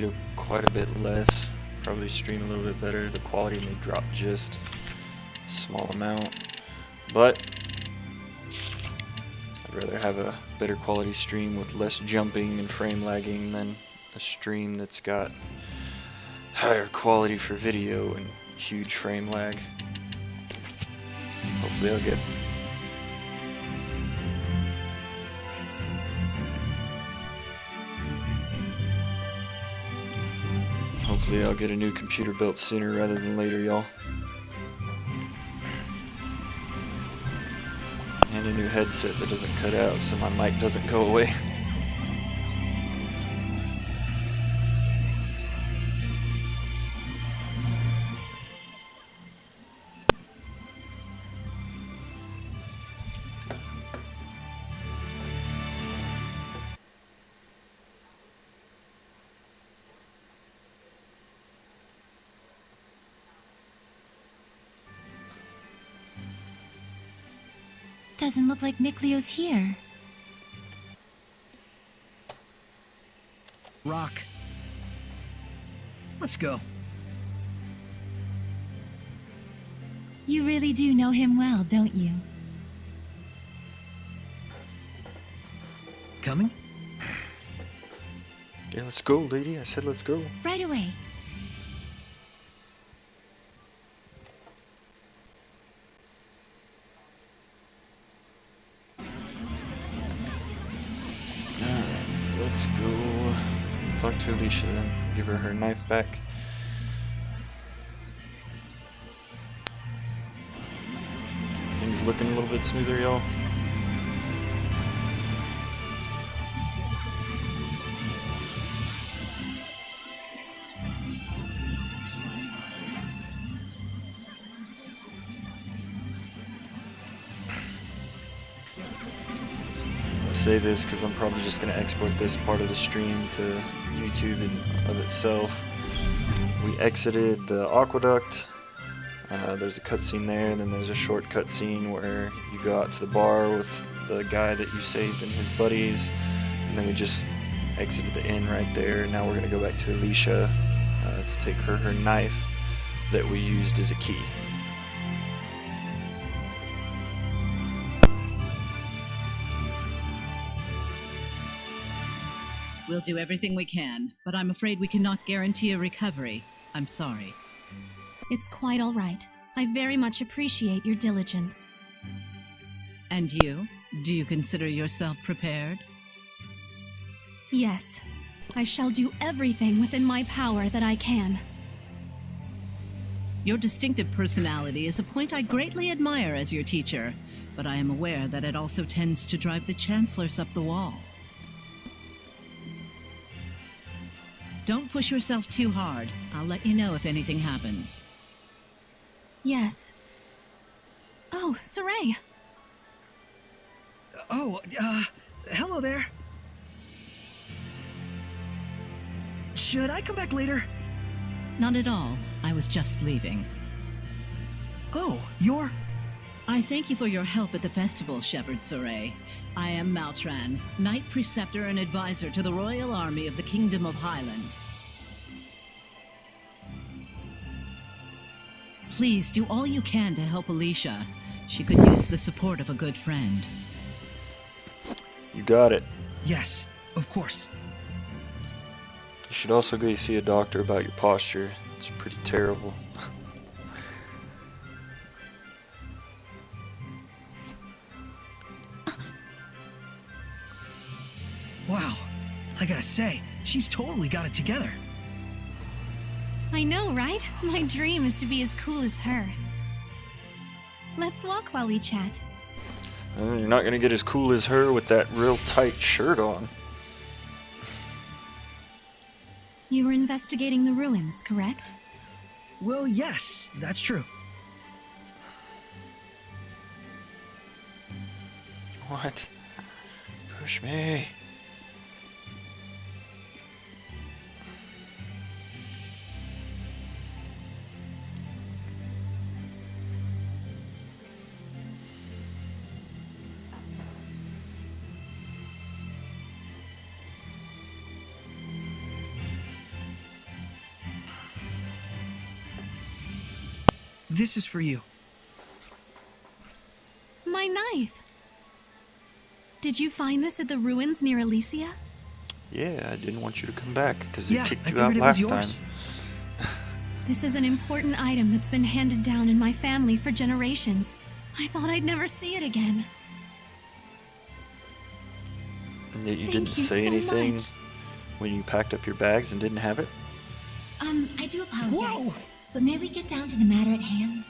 video quite a bit less, probably stream a little bit better. The quality may drop just a small amount, but I'd rather have a better quality stream with less jumping and frame lagging than a stream that's got higher quality for video and huge frame lag. Hopefully I'll get a new computer built sooner rather than later, y'all. And a new headset that doesn't cut out so my mic doesn't go away. Doesn't look like Miklio's here. Rock. Let's go. You really do know him well, don't you? Coming? Yeah, let's go, lady. I said let's go. Right away. Let's go talk to Alicia then. Give her her knife back. Things looking a little bit smoother, y'all. Say this because I'm probably just going to export this part of the stream to YouTube in of itself. We exited the aqueduct. There's a cutscene there, and then there's a short cutscene where you go out to the bar with the guy that you saved and his buddies, and then we just exited the inn right there. Now we're going to go back to Alicia to take her knife that we used as a key. We'll do everything we can, but I'm afraid we cannot guarantee a recovery. I'm sorry. It's quite all right. I very much appreciate your diligence. And you? Do you consider yourself prepared? Yes. I shall do everything within my power that I can. Your distinctive personality is a point I greatly admire as your teacher, but I am aware that it also tends to drive the chancellors up the wall. Don't push yourself too hard. I'll let you know if anything happens. Yes. Oh, Saray! Oh, hello there. Should I come back later? Not at all. I was just leaving. Oh, you're... I thank you for your help at the festival, Shepherd Saray. I am Maltran, Knight Preceptor and Advisor to the Royal Army of the Kingdom of Highland. Please do all you can to help Alicia. She could use the support of a good friend. You got it. Yes, of course. You should also go see a doctor about your posture. It's pretty terrible. Wow, I gotta say, she's totally got it together. I know, right? My dream is to be as cool as her. Let's walk while we chat. You're not gonna get as cool as her with that real tight shirt on. You were investigating the ruins, correct? Well, yes, that's true. What? Push me. This is for you. My knife! Did you find this at the ruins near Elysia? Yeah, I didn't want you to come back because they Yeah, kicked I you out figured it was last yours. time. This is an important item that's been handed down in my family for generations. I thought I'd never see it again. And yet you Thank didn't you say so anything much. when you packed up your bags and didn't have it? I do apologize. Whoa! But may we get down to the matter at hand?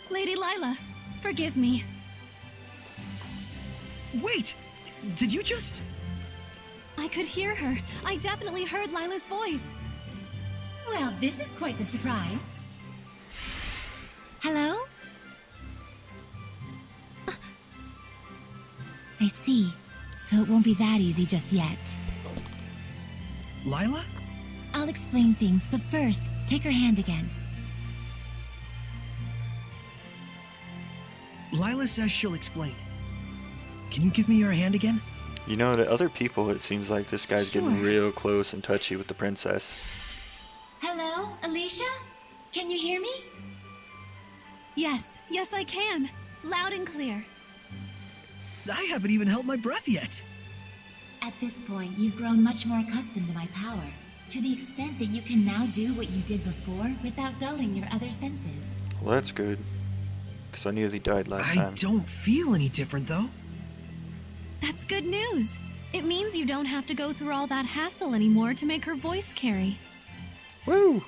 Lady Lila, forgive me. Wait! Did you just... I could hear her. I definitely heard Lila's voice. Well, this is quite the surprise. Hello? I see. So it won't be that easy just yet. Lila? I'll explain things, but first, take her hand again. Lila says she'll explain. Can you give me your hand again? You know, to other people, it seems like this guy's getting Sure. real close and touchy with the princess. Hello, Alicia? Can you hear me? Yes, yes I can. Loud and clear. I haven't even held my breath yet. At this point, you've grown much more accustomed to my power, to the extent that you can now do what you did before without dulling your other senses. Well, that's good. Because I nearly died last I time. don't feel any different, though. That's good news. It means you don't have to go through all that hassle anymore to make her voice carry. Woo!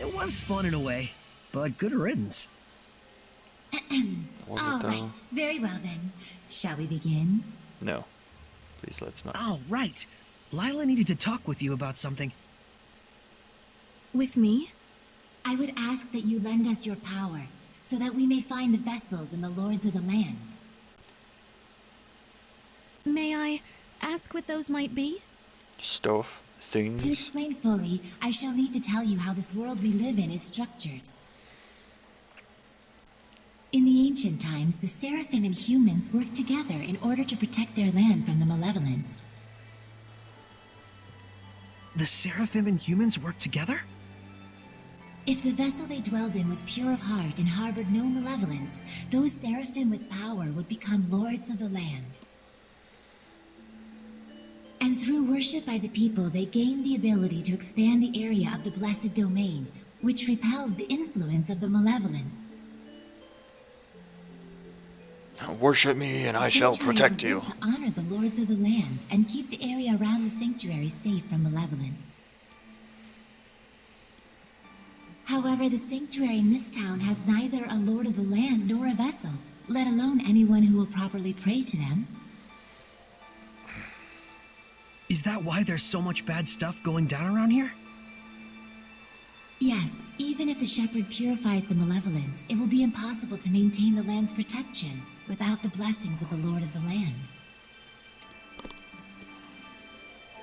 It was fun in a way, but good riddance. Was All it though? right, very well then. Shall we begin? No. Please let's not. Oh, right. Lila needed to talk with you about something. With me? I would ask that you lend us your power, so that we may find the vessels and the lords of the land. May I ask what those might be? Stuff. Things. To explain fully, I shall need to tell you how this world we live in is structured. In the ancient times, the Seraphim and humans worked together in order to protect their land from the malevolence. The Seraphim and humans work together? If the vessel they dwelled in was pure of heart and harbored no malevolence, those Seraphim with power would become lords of the land. And through worship by the people, they gained the ability to expand the area of the Blessed Domain, which repels the influence of the malevolence. Worship me and I shall Sanctuaries protect were you. built to honor the lords of the land and keep the area around the sanctuary safe from malevolence. However, the sanctuary in this town has neither a lord of the land nor a vessel, let alone anyone who will properly pray to them. Is that why there's so much bad stuff going down around here? Yes, even if the shepherd purifies the malevolence, it will be impossible to maintain the land's protection without the blessings of the lord of the land.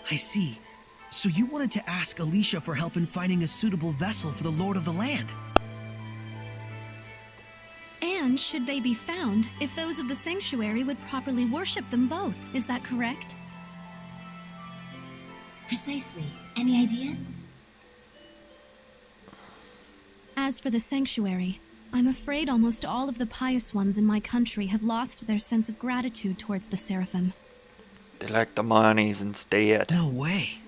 I see. So you wanted to ask Alicia for help in finding a suitable vessel for the Lord of the Land. And should they be found, if those of the sanctuary would properly worship them both, is that correct? Precisely. Any ideas? As for the sanctuary, I'm afraid almost all of the pious ones in my country have lost their sense of gratitude towards the Seraphim. They like the monies instead. No way.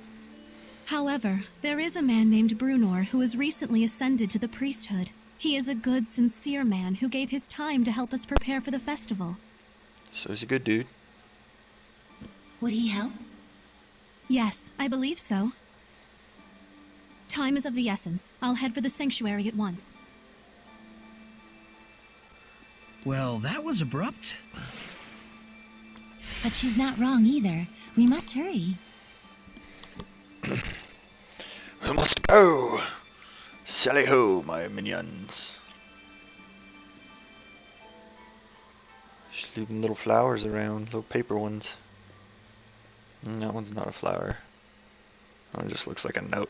However, there is a man named Brunor who has recently ascended to the priesthood. He is a good, sincere man who gave his time to help us prepare for the festival. So he's a good dude. Would he help? Yes, I believe so. Time is of the essence. I'll head for the sanctuary at once. Well, that was abrupt. But she's not wrong either. We must hurry. We must go! Sally ho, my minions. She's leaving little flowers around, little paper ones. That one's not a flower. Oh, it just looks like a note.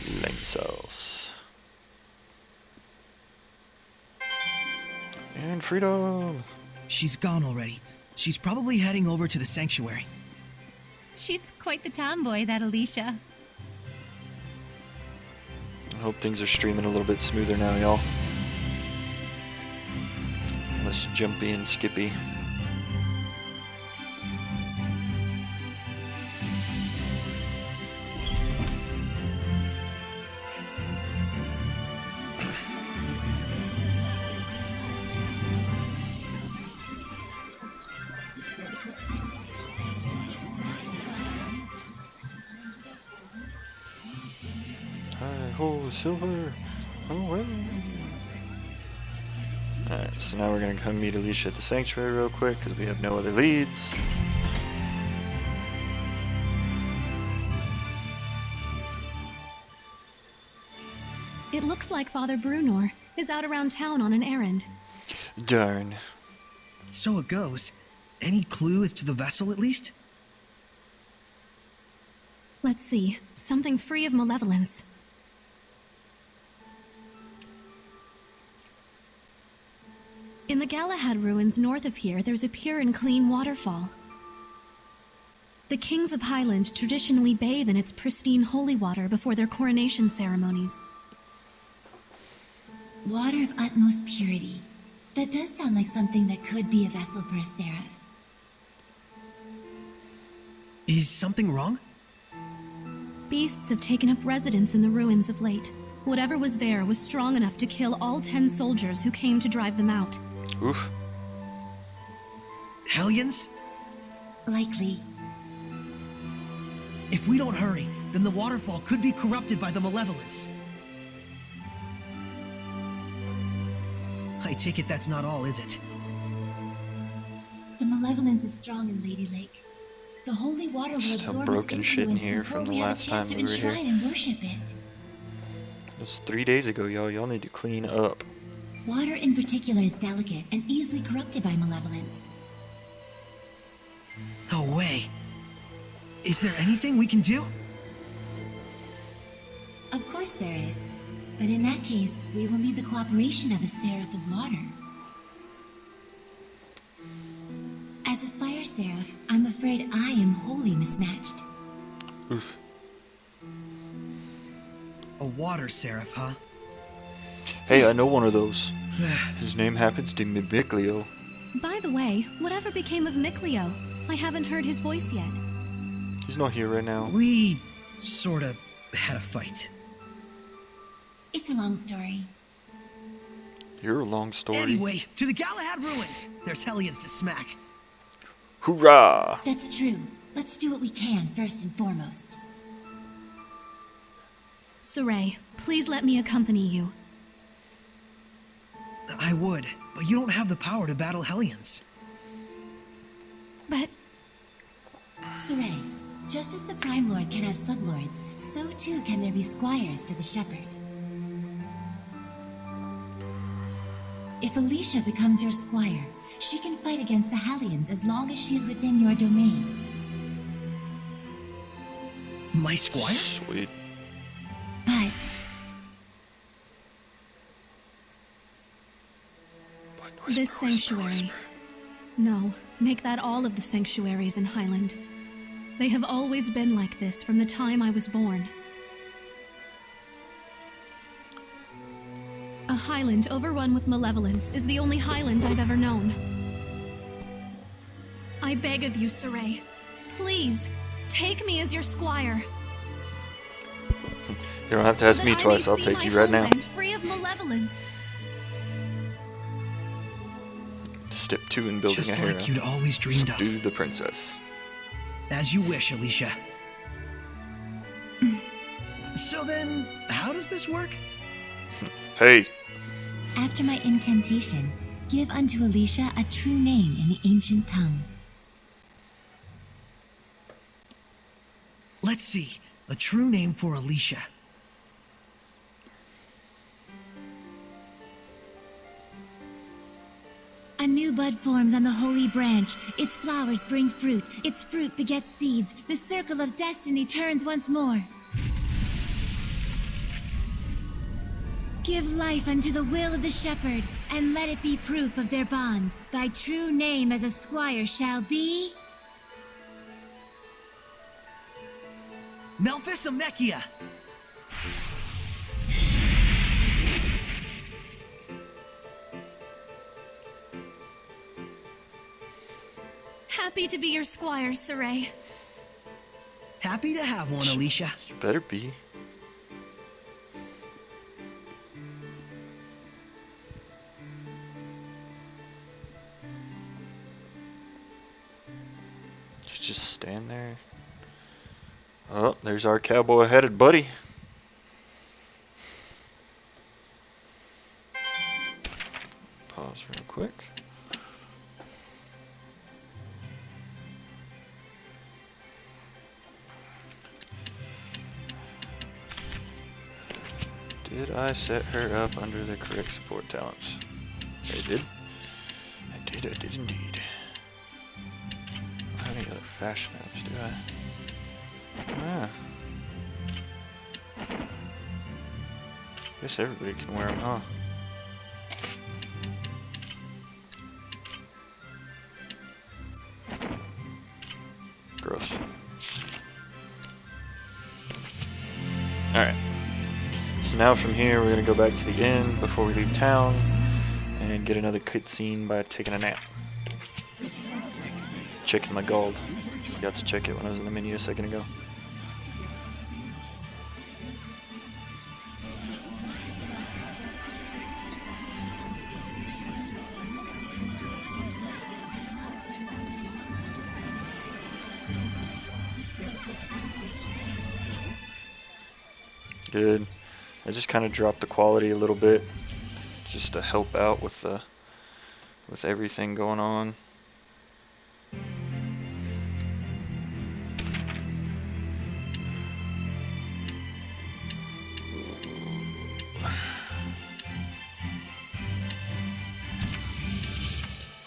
Lame sauce. And freedom! She's gone already. She's probably heading over to the sanctuary. She's quite the tomboy, that Alicia. I hope things are streaming a little bit smoother now, y'all. Less jumpy and skippy. Hi-ho, silver! Away! Alright, so now we're gonna come meet Alicia at the sanctuary real quick, because we have no other leads. It looks like Father Brunor is out around town on an errand. Darn. So it goes. Any clue as to the vessel, at least? Let's see. Something free of malevolence. In the Galahad ruins north of here, there's a pure and clean waterfall. The kings of Highland traditionally bathe in its pristine holy water before their coronation ceremonies. Water of utmost purity. That does sound like something that could be a vessel for a seraph. Is something wrong? Beasts have taken up residence in the ruins of late. Whatever was there was strong enough to kill all 10 soldiers who came to drive them out. Oof. Hellions? Likely. If we don't hurry, then the waterfall could be corrupted by the malevolence. I take it that's not all, is it? The malevolence is strong in Lady Lake. The holy water will Some absorb broken its shit in influence here before from the we have a last time chance to we were here. enshrine and worship it. It was 3 days ago, y'all. Y'all need to clean up. Water in particular is delicate and easily corrupted by malevolence. No way. Is there anything we can do? Of course there is. But in that case, we will need the cooperation of a seraph of water. As a fire seraph, I'm afraid I am wholly mismatched. Oof. A water seraph, huh? Hey, I know one of those. His name happens to be Mikleo. By the way, whatever became of Mikleo? I haven't heard his voice yet. He's not here right now. We sorta had a fight. It's a long story. You're a long story. Anyway, to the Galahad ruins. There's hellions to smack. Hoorah! That's true. Let's do what we can first and foremost. Saray, please let me accompany you. I would, but you don't have the power to battle hellions. But Saray, just as the Prime Lord can have sublords, so too can there be squires to the shepherd. If Alicia becomes your squire, she can fight against the Hellions as long as she is within your domain. My squire? Sweet. But this sanctuary. No, make that all of the sanctuaries in Highland. They have always been like this from the time I was born. A Highland overrun with malevolence is the only Highland I've ever known. I beg of you, Saray, please, take me as your squire. You don't have to ask me twice, I'll take you right now. Free of malevolence. Step 2 in building Just a harem. like you'd always dreamed of. Subdue the princess. As you wish, Alicia. So then, how does this work? Hey! after my incantation, give unto Alicia a true name in the ancient tongue. Let's see. A true name for Alicia. A new bud forms on the holy branch. Its flowers bring fruit. Its fruit begets seeds. The circle of destiny turns once more. Give life unto the will of the shepherd, and let it be proof of their bond. Thy true name as a squire shall be... Melphis Amnekia! happy to be your squire, Saray. Happy to have one, Alicia. You better be. Just stand there. Oh, there's our cowboy-headed buddy. Pause real quick. Did I set her up under the correct support talents? I did. I did indeed. I don't have any other fashion items, do I? Ah. Guess everybody can wear them, huh? Gross. Alright. So now from here we're gonna go back to the inn before we leave town and get another cutscene by taking a nap. Checking my gold. Forgot to check it when I was in the menu a second ago. Good. I just kind of dropped the quality a little bit just to help out with everything going on.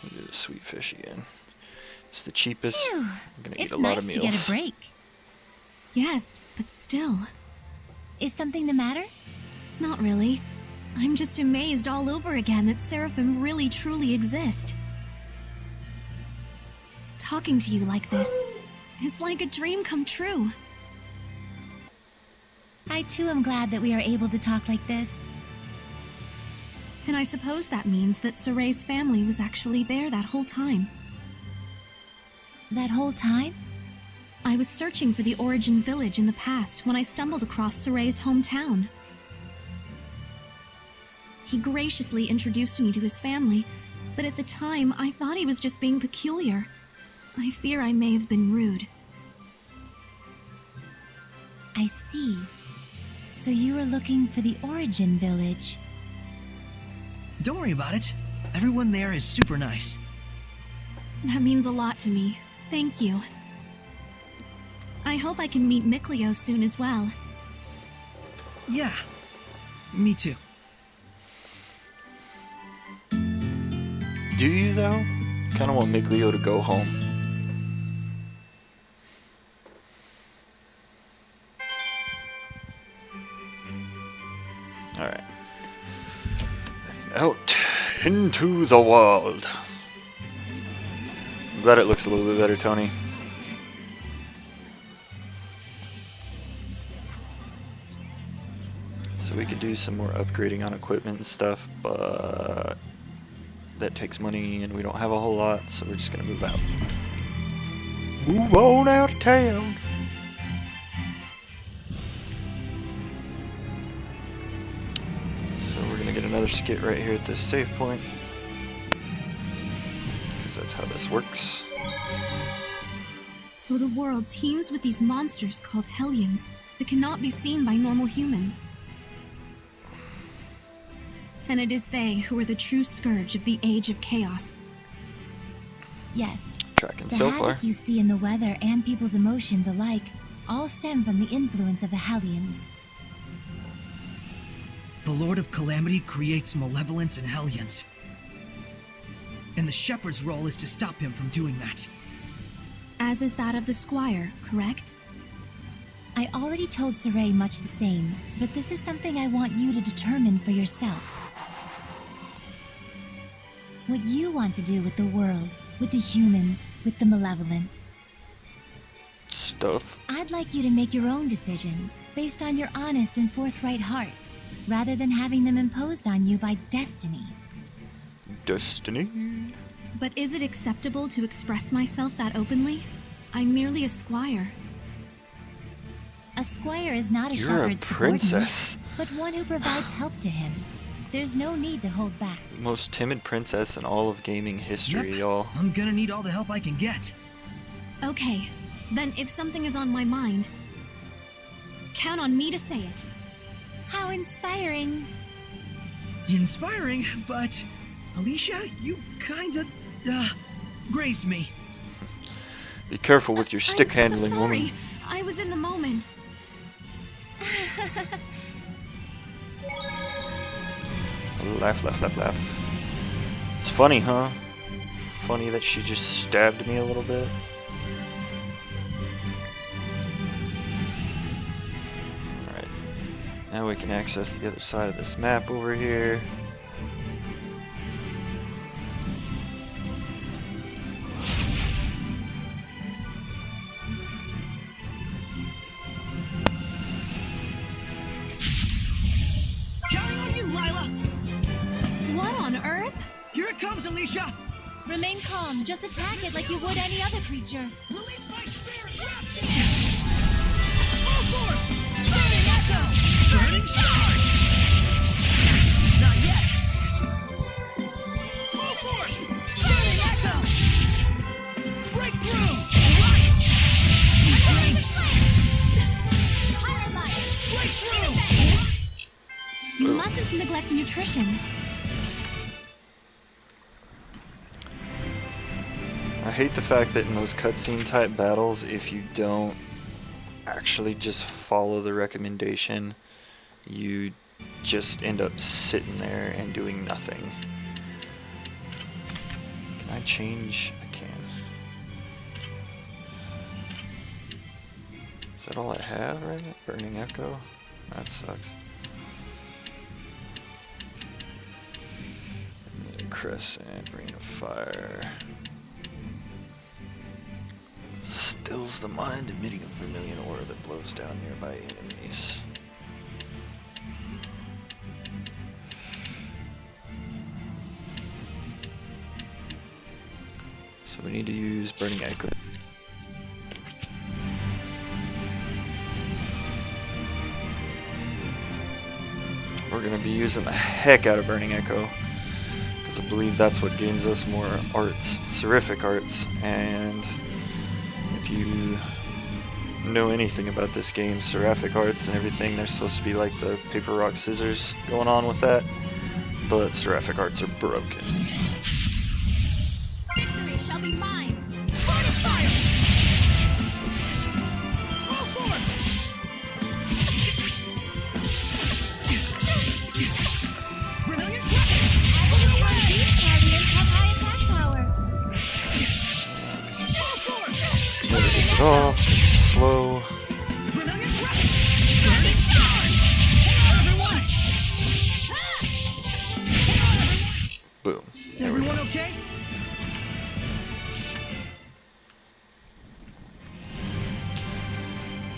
Do the sweet fish again. It's the cheapest. Phew. I'm gonna eat It's a lot nice of to meals. get a break. Yes, but still. Is something the matter? Not really. I'm just amazed all over again that Seraphim really truly exist. Talking to you like this, it's like a dream come true. I too am glad that we are able to talk like this. And I suppose that means that Saray's family was actually there that whole time. That whole time? I was searching for the Origin Village in the past when I stumbled across Saray's hometown. He graciously introduced me to his family, but at the time I thought he was just being peculiar. I fear I may have been rude. I see. So you were looking for the Origin Village. Don't worry about it. Everyone there is super nice. That means a lot to me. Thank you. I hope I can meet Mikleo soon as well. Yeah, me too. Do you though? Kind of want Mikleo to go home. Alright. Out into the world. I'm glad it looks a little bit better, Tony. So we could do some more upgrading on equipment and stuff, but that takes money and we don't have a whole lot, so we're just gonna move out. Move on out of town. So we're gonna get another skit right here at this save point, because that's how this works. So the world teems with these monsters called Hellions that cannot be seen by normal humans. And it is they who are the true scourge of the Age of Chaos. Yes. Tracking The so far. havoc you see in the weather and people's emotions alike all stem from the influence of the Hellions. The Lord of Calamity creates malevolence and hellions. And the shepherd's role is to stop him from doing that. As is that of the Squire, correct? I already told Saray much the same, but this is something I want you to determine for yourself. What you want to do with the world, with the humans, with the malevolence. Stuff. I'd like you to make your own decisions, based on your honest and forthright heart, rather than having them imposed on you by destiny. Destiny. But is it acceptable to express myself that openly? I'm merely a squire. A squire is not a You're a shepherd's princess. subordinate, but one who provides help to him. There's no need to hold back. The most timid princess in all of gaming history, Yep. y'all. I'm gonna need all the help I can get. Okay, then if something is on my mind, count on me to say it. How inspiring. Inspiring, but Alicia, you kinda, grace me. Be careful with your stick I'm handling, so sorry. woman. I was in the moment. Laugh, laugh, laugh, laugh. It's funny, huh? Funny that she just stabbed me a little bit. Alright. Now we can access the other side of this map over here. Counting on you, Lila! What on earth? Here it comes, Alicia! Remain calm. Just attack it like you would any other creature. Release my spirit! Full force! Burning echo! Burning charge! Not yet! Full force! Burning echo! Breakthrough! Right! Breakthrough! You mustn't neglect nutrition. I hate the fact that in those cutscene type battles, if you don't actually just follow the recommendation, you just end up sitting there and doing nothing. Can I change? I can. Is that all I have right now? Burning Echo? That sucks. Crescent, Ring of Fire. Stills the mind, emitting a vermilion aura that blows down nearby enemies. So we need to use Burning Echo. We're going to be using the heck out of Burning Echo, because I believe that's what gains us more arts, seraphic arts. And if you know anything about this game, seraphic arts and everything, they're supposed to be like the paper, rock, scissors going on with that, but seraphic arts are broken. Victory shall be mine. Fire! Fire! Full force! Brilliant! These guardians have high attack power. Full force! Never gets it off, it's slow. Brilliant! Burning charge! Hang on, everyone! Boom. There we go. Everyone okay?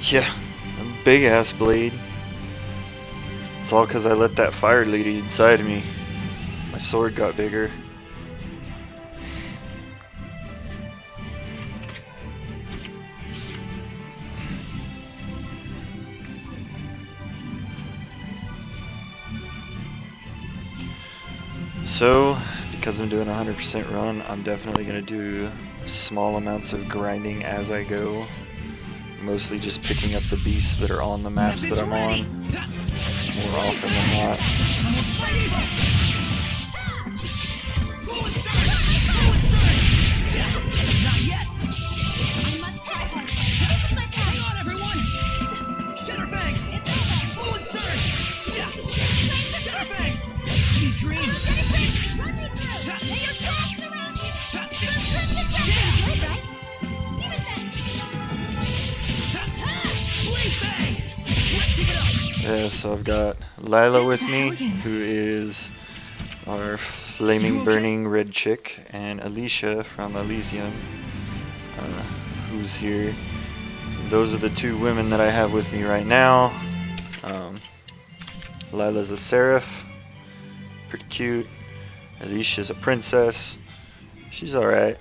Yeah, a big ass blade. It's all because I let that fire lady inside of me. My sword got bigger. So, because I'm doing a 100% run, I'm definitely going to do small amounts of grinding as I go. Mostly just picking up the beasts that are on the maps that I'm on, more often than not. Not yet! I must teleport. Hang on, everyone! Shadowbang! Fluid surge! Shadowbang! Sweet dreams! Run me through. May your tracks surround you. Good, right? Demon Fang. Blade Bang! Let's keep it up! Yeah, so I've got Lila This with is me, Helgen. who is our flaming, You okay? burning red chick, and Alicia from Elysium, who's here. Those are the two women that I have with me right now. Lila's a seraph, pretty cute. Alicia's a princess. She's alright.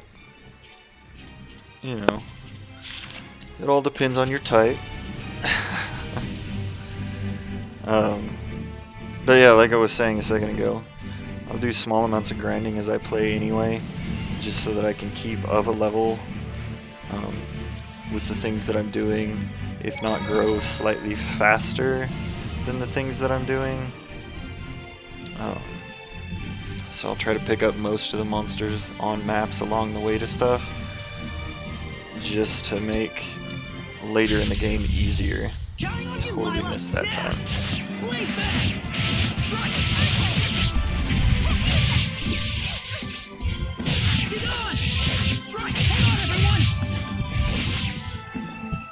You know, it all depends on your type. But yeah, like I was saying a second ago, I'll do small amounts of grinding as I play anyway, just so that I can keep of a level with the things that I'm doing, if not grow slightly faster than the things that I'm doing. So I'll try to pick up most of the monsters on maps along the way to stuff, just to make later in the game easier. Totally missed that time.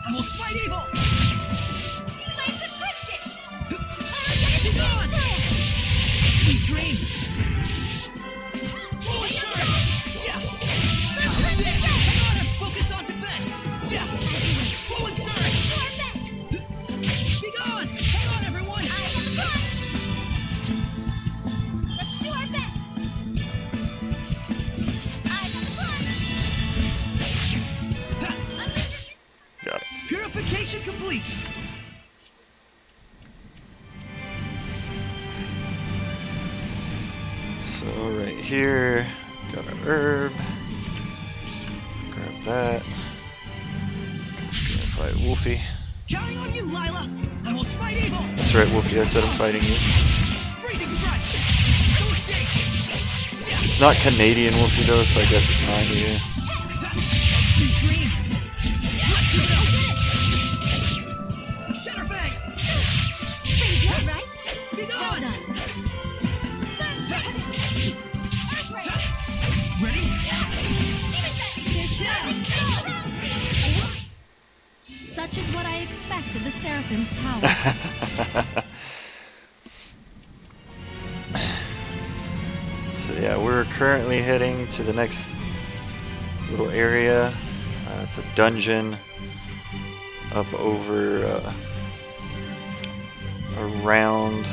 I will smite evil! Sweet dreams! Focus on defense! Forward surge! Be gone! Hold on, everyone! Let's do our best! Got it. Purification complete! So right here, got an herb. Grab that. Gonna fight Wolfie. Counting on you, Lila! I will smite evil! That's right, Wolfie, I said I'm fighting you. Freezing strike! No escape! It's not Canadian Wolfie though, so I guess it's not here. Sweet dreams! Shatterbang! Pretty good, right? Be Well gone! done. Ready? Such is what I expect of the Seraphim's power. So yeah, we're currently heading to the next little area. It's a dungeon up over around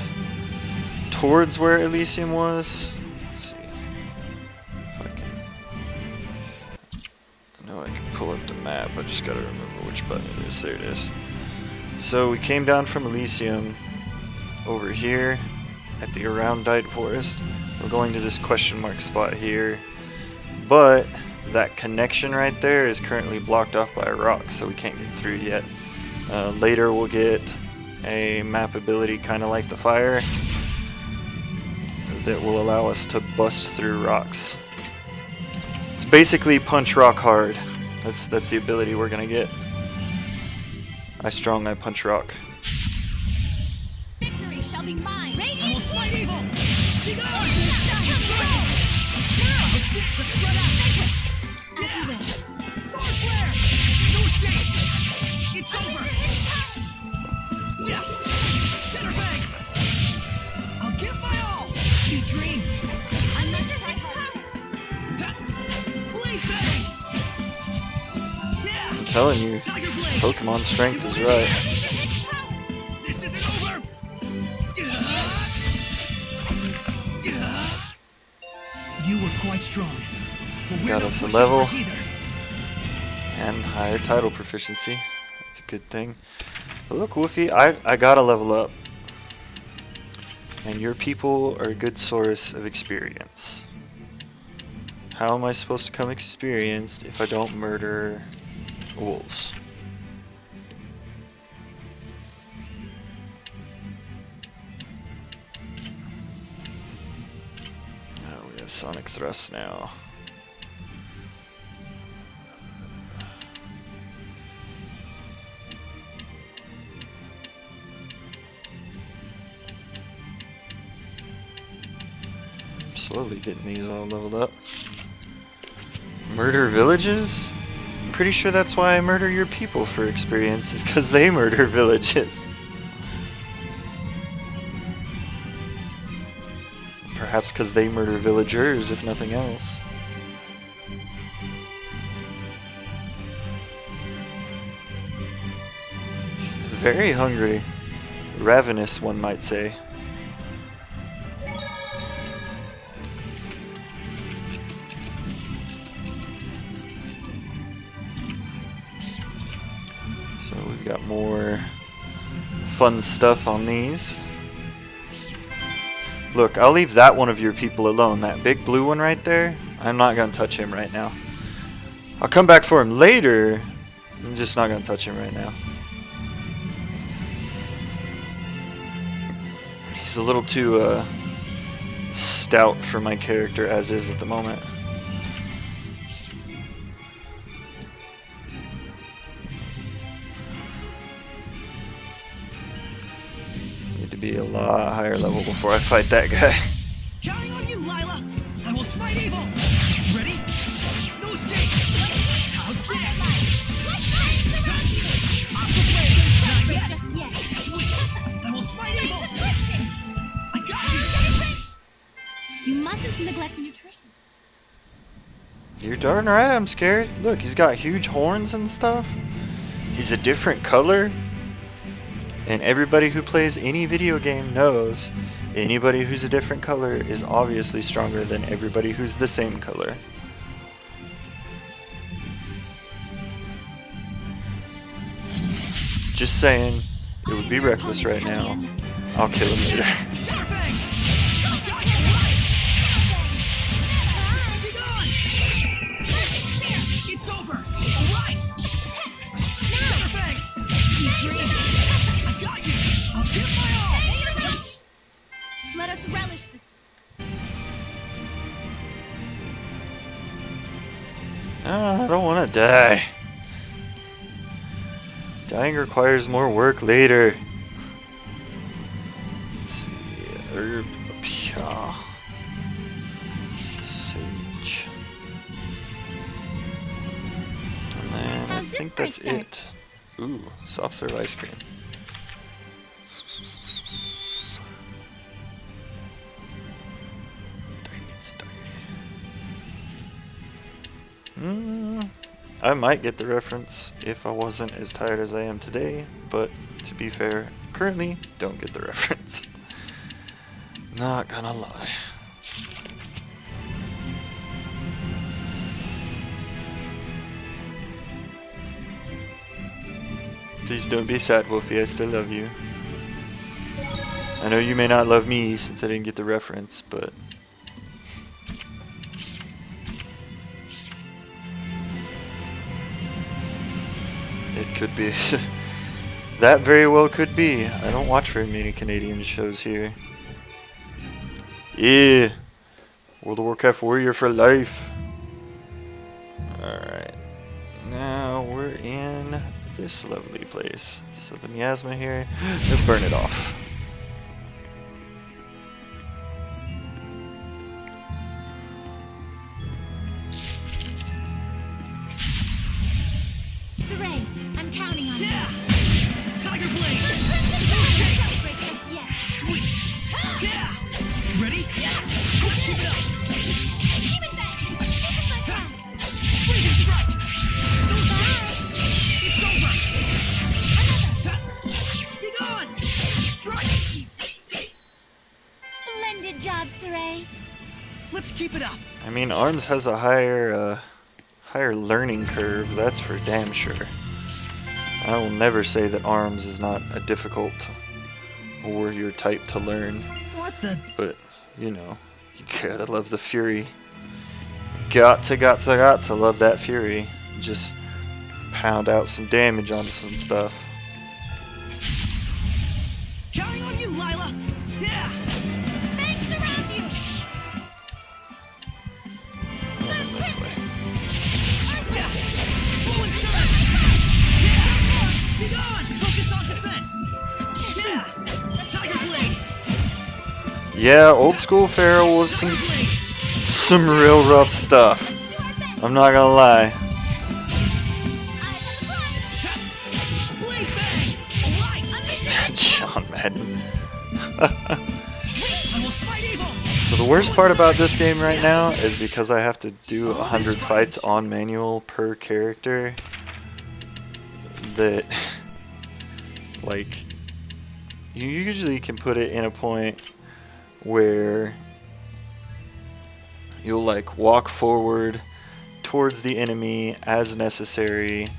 towards where Elysium was. Let's see if I can. I know I can pull up the map. I just gotta remember which button it is. There it is. So we came down from Elysium over here at the Aroundite Forest. We're going to this question mark spot here, but that connection right there is currently blocked off by a rock, so we can't get through yet. Later we'll get a map ability kind of like the fire that will allow us to bust through rocks. It's basically punch rock hard. That's the ability we're gonna get. I punch rock. Victory shall be mine! I will smite evil! Be gone! Let's spread out! As you wish. Sword flare! No escape! It's over! Shatterbang! I'll give my all! Sweet dreams! Blade bang! Yeah! I'm telling you, Tiger blade! Pokemon strength is right. This isn't over! You were quite strong. But we're Got no us a pushovers level. either. And higher title proficiency. That's a good thing. But look, Wolfie, I gotta level up. And your people are a good source of experience. How am I supposed to become experienced if I don't murder wolves? Oh, we have Sonic Thrust now. Slowly getting these all leveled up. Murder villages? I'm pretty sure that's why I murder your people for experience, is because they murder villages. Perhaps because they murder villagers, if nothing else. Very hungry. Ravenous, one might say. We got more fun stuff on these. Look, I'll leave that one of your people alone. That big blue one right there, I'm not going to touch him right now. I'll come back for him later. I'm just not going to touch him right now. He's a little too stout for my character as is at the moment. Need to be a lot higher level before I fight that guy. Counting on you, Lila! I will smite evil! Ready? No escape! How's this? Wait just yet. Sweet! I will smite evil! I got you! You mustn't neglect nutrition. You're darn right I'm scared. Look, he's got huge horns and stuff. He's a different color. And everybody who plays any video game knows anybody who's a different color is obviously stronger than everybody who's the same color. Just saying, it would be reckless right now. I'll kill him later. It's over! Alright! Sweet dreams! I got you! I'll give my all! Let us relish this. I don't want to die. Dying requires more work later. Let's see. Herb. Pia. Sage. And then I How's this think for a that's start? it. Ooh, soft serve ice cream. I might get the reference if I wasn't as tired as I am today, but to be fair, currently don't get the reference. Not gonna lie. Please don't be sad, Wolfie, I still love you. I know you may not love me since I didn't get the reference, but it could be. That very well could be. I don't watch very many Canadian shows here. Yeah. World of Warcraft warrior for life. Alright. Now we're in this lovely place. So the miasma here, let's burn it off. Saray, I'm counting on you. Yeah! Tiger Blade! Celebrate just yet. Sweet! Yeah! Ready? Let's keep it up! Even better. This is my crown. Freezing strike! No escape! It's over! Be gone! Strike! Splendid job, Saray. Let's keep it up! I mean, ARMS has a higher learning curve, that's for damn sure. I will never say that ARMS is not a difficult warrior type to learn, What the? but, you know, you gotta love the fury. Got to love that fury. Just pound out some damage onto some stuff. Counting on you, Lila! Yeah! Banks around you. This way. Yeah! Flowing surge! Yeah! Be gone! Focus on defense! Yeah! Tiger Blade! Yeah, old school Pharaoh was some real rough stuff. I'm not gonna lie. Blade bang! Alright! John Madden. I will smite evil! So the worst part about this game right now is because I have to do 100 fights on manual per character, that like you usually can put it in a point where you'll like walk forward towards the enemy as necessary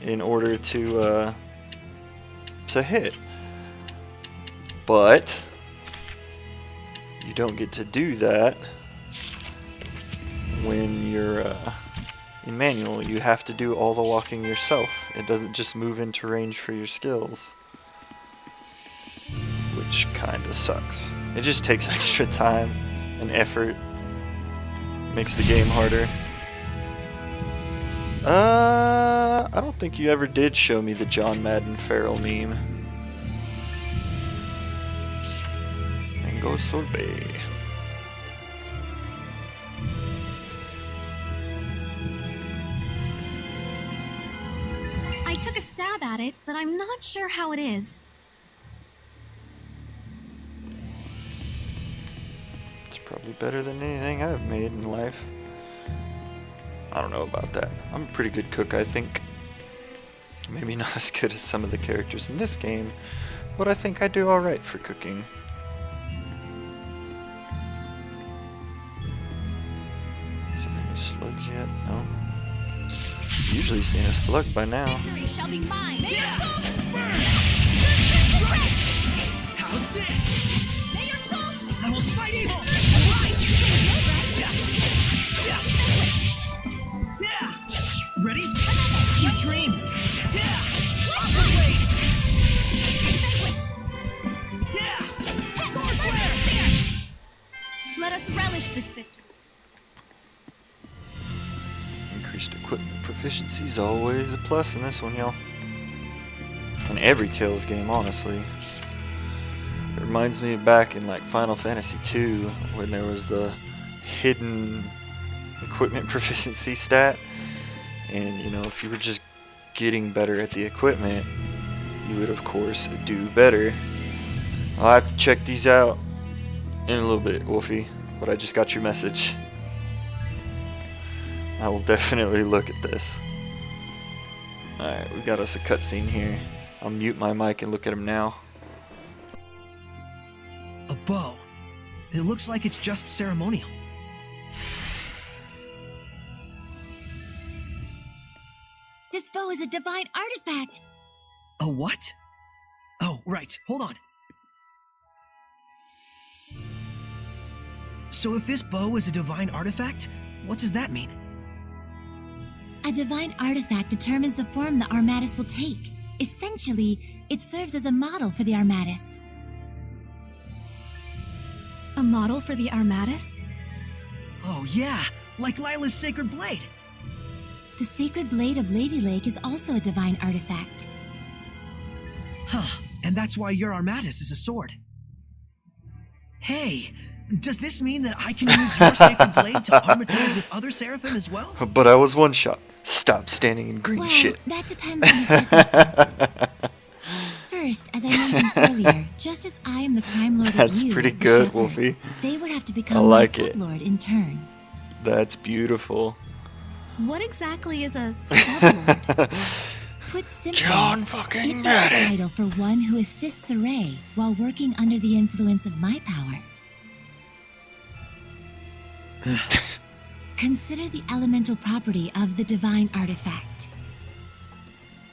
in order to hit. But you don't get to do that when you're in manual. You have to do all the walking yourself. It doesn't just move into range for your skills, which kinda sucks. It just takes extra time and effort. Makes the game harder. I don't think you ever did show me the John Madden Feral meme. Mango sorbet. I took a stab at it, but I'm not sure how it is. It's probably better than anything I've made in life. I don't know about that. I'm a pretty good cook, I think. Maybe not as good as some of the characters in this game, but I think I do alright for cooking. Is there any slugs yet? No. Usually seen a slug by now. Victory shall be mine. How's this? May your soul I will smite evil! Right! Yeah! Ready? Sweet dreams! Yeah! Yeah! Sword flare! Let us relish this victory. Increased equipment proficiency is always a plus in this one, y'all. In every Tales game, honestly. It reminds me of back in like Final Fantasy II when there was the hidden equipment proficiency stat, and you know, if you were just getting better at the equipment, you would of course do better. I'll have to check these out in a little bit, Wolfie, but I just got your message. I will definitely look at this. Alright, we got us a cutscene here. I'll mute my mic and look at him now. A bow. It looks like it's just ceremonial. This bow is a divine artifact. A what? Oh, right. Hold on. So if this bow is a divine artifact, what does that mean? A divine artifact determines the form the Armatus will take. Essentially, it serves as a model for the Armatus. A model for the Armatus? Oh yeah, like Lila's sacred blade. The sacred blade of Lady Lake is also a divine artifact. Huh, and that's why your Armatus is a sword. Hey, does this mean that I can use your sacred blade to armatize with other seraphim as well? But I was one shot. Stop standing in green Well, shit. that depends on the circumstances. First, as I mentioned earlier, just as I am the Prime Lord That's of you, pretty the good, Shepherd, Wolfie. they would have to I become like my it. sublord in turn. That's beautiful. What exactly is a sublord? Put simply, John it fucking is a Madden. title for one who assists Saray while working under the influence of my power. Consider the elemental property of the divine artifact.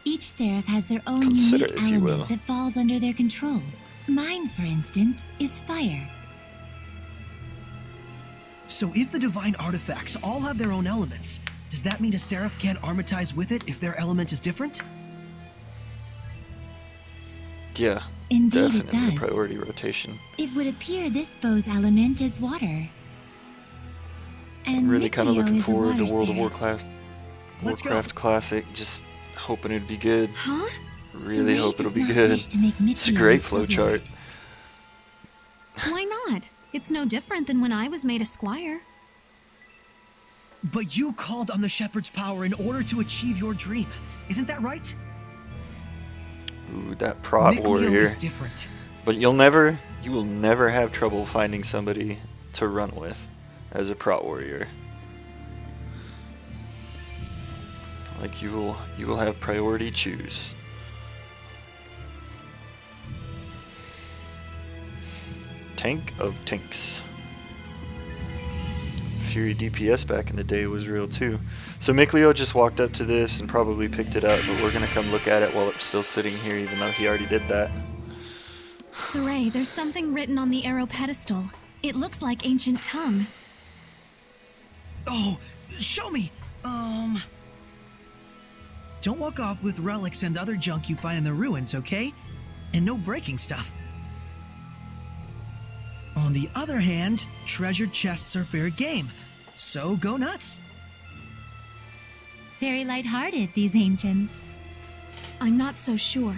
Each seraph has their own Consider, unique if you will. element that falls under their control. Mine, for instance, is fire. So if the divine artifacts all have their own elements, does that mean a seraph can't armatize with it if their element is different? Yeah, Indeed, it definitely does. priority rotation. It would appear this bow's element is water. And I'm really kind of Nikleo looking is a forward to water World of seraph. Let's go. Warcraft Classic. Just hoping it'd be good. Huh? Really Saray hope it'll does be not good. wish to make It's a Nikleo great sublord. flowchart. Why not? It's no different than when I was made a squire. But you called on the shepherd's power in order to achieve your dream. Isn't that right? Ooh, that prot Nikleo warrior. is different. But you will never have trouble finding somebody to run with as a prot warrior. Like you will have priority choose. Tank of tanks. Fury DPS back in the day was real too. So Mikleo just walked up to this and probably picked it up, but we're gonna come look at it while it's still sitting here, even though he already did that. Saray, there's something written on the arrow pedestal. It looks like ancient tongue. Oh, show me. Don't walk off with relics and other junk you find in the ruins, okay? And no breaking stuff. On the other hand, treasure chests are fair game, so go nuts. Very lighthearted, these ancients. I'm not so sure.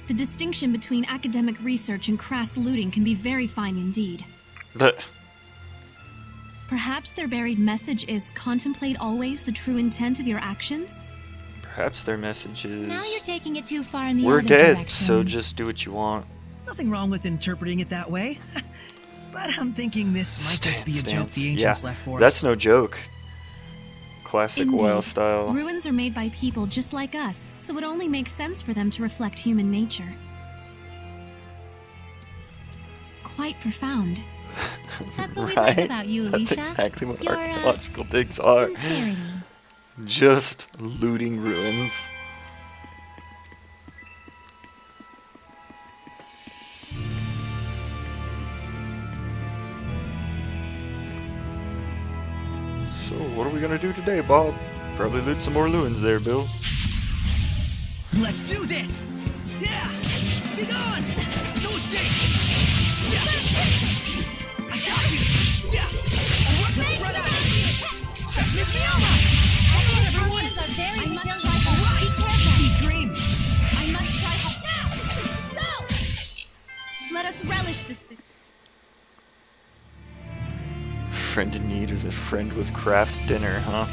The distinction between academic research and crass looting can be very fine indeed. But Perhaps their buried message is contemplate always the true intent of your actions? perhaps their message is, Now you're taking it too far in the we're other dead, direction. so just do what you want. Nothing wrong with interpreting it that way. But I'm thinking this might just be a joke the ancients left for That's us. no joke. Classic Indeed. WoW style. Ruins are made by people just like us, so it only makes sense for them to reflect human nature. Quite profound. That's what we like about you, That's Alicia. exactly what Your, archaeological digs are. Sincerity. Just looting ruins. So, what are we gonna do today, Bob? Probably loot some more ruins there, Bill. Let's do this! Yeah! Be gone! No escape! Yeah! I got you! Yeah! Let's spread out! Miss me over! Everyone are very resilient. Be careful. Sweet dreams! I must try help now. Go! Let us relish this victory. Friend in need is a friend with craft dinner, huh?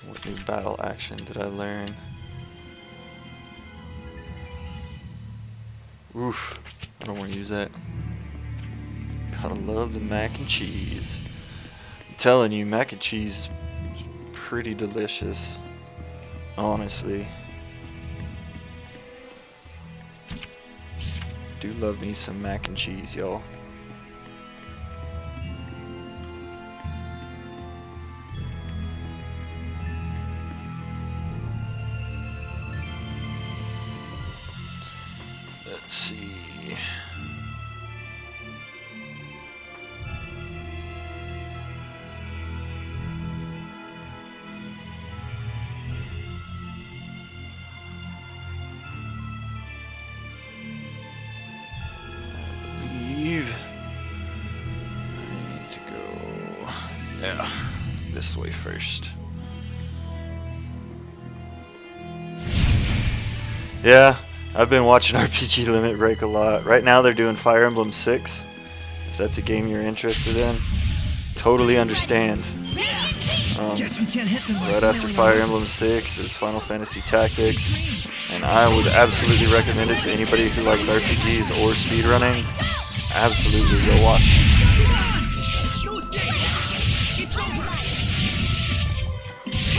What new battle action did I learn? Oof, I don't want to use that. Gotta love the mac and cheese. I'm telling you, mac and cheese is pretty delicious. Honestly. Do love me some mac and cheese, y'all. Let's see. I need to go, yeah, this way first. Yeah, I've been watching RPG Limit break a lot. Right now they're doing Fire Emblem 6. If that's a game you're interested in, totally understand. Guess we can't hit them Right after Fire Emblem 6 is Final Fantasy Tactics, and I would absolutely recommend it to anybody who likes RPGs or speedrunning. Absolutely go watch. No escape! It's over!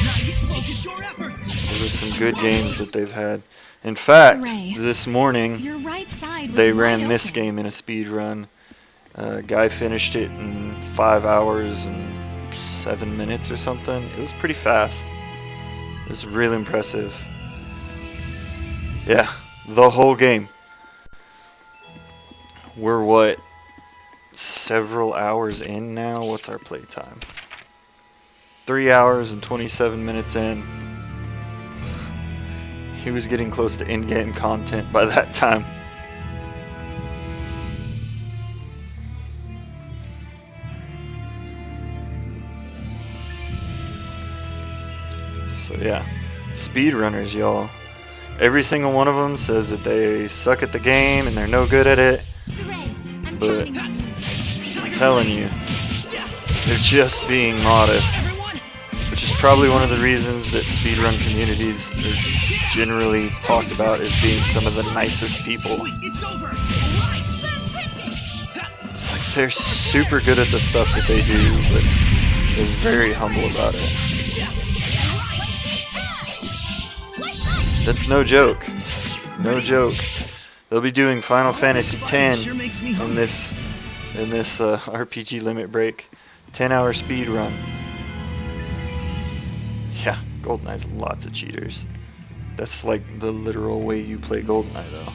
Now you focus your efforts! Those are some good games that they've had. In fact, Hooray. this morning Your right side was they wide ran this open. game in a speed run. Guy finished it in 5 hours and 7 minutes or something. It was pretty fast. It was really impressive. Yeah, the whole game. We're what? Several hours in now? What's our playtime? 3 hours and 27 minutes in. He was getting close to in-game content by that time. So yeah, speedrunners, y'all. Every single one of them says that they suck at the game and they're no good at it. Saray, I'm But- counting on you. I'm telling you, they're just being modest. Which is probably one of the reasons that speedrun communities are generally talked about as being some of the nicest people. It's over! It's like they're super good at the stuff that they do, but they're very humble about it. That's no joke. No joke. they'll be doing Final Fantasy X Sure makes me in hungry. this RPG limit break. 10-hour speed run. Yeah, GoldenEye's lots of cheaters. That's like the literal way you play GoldenEye, though.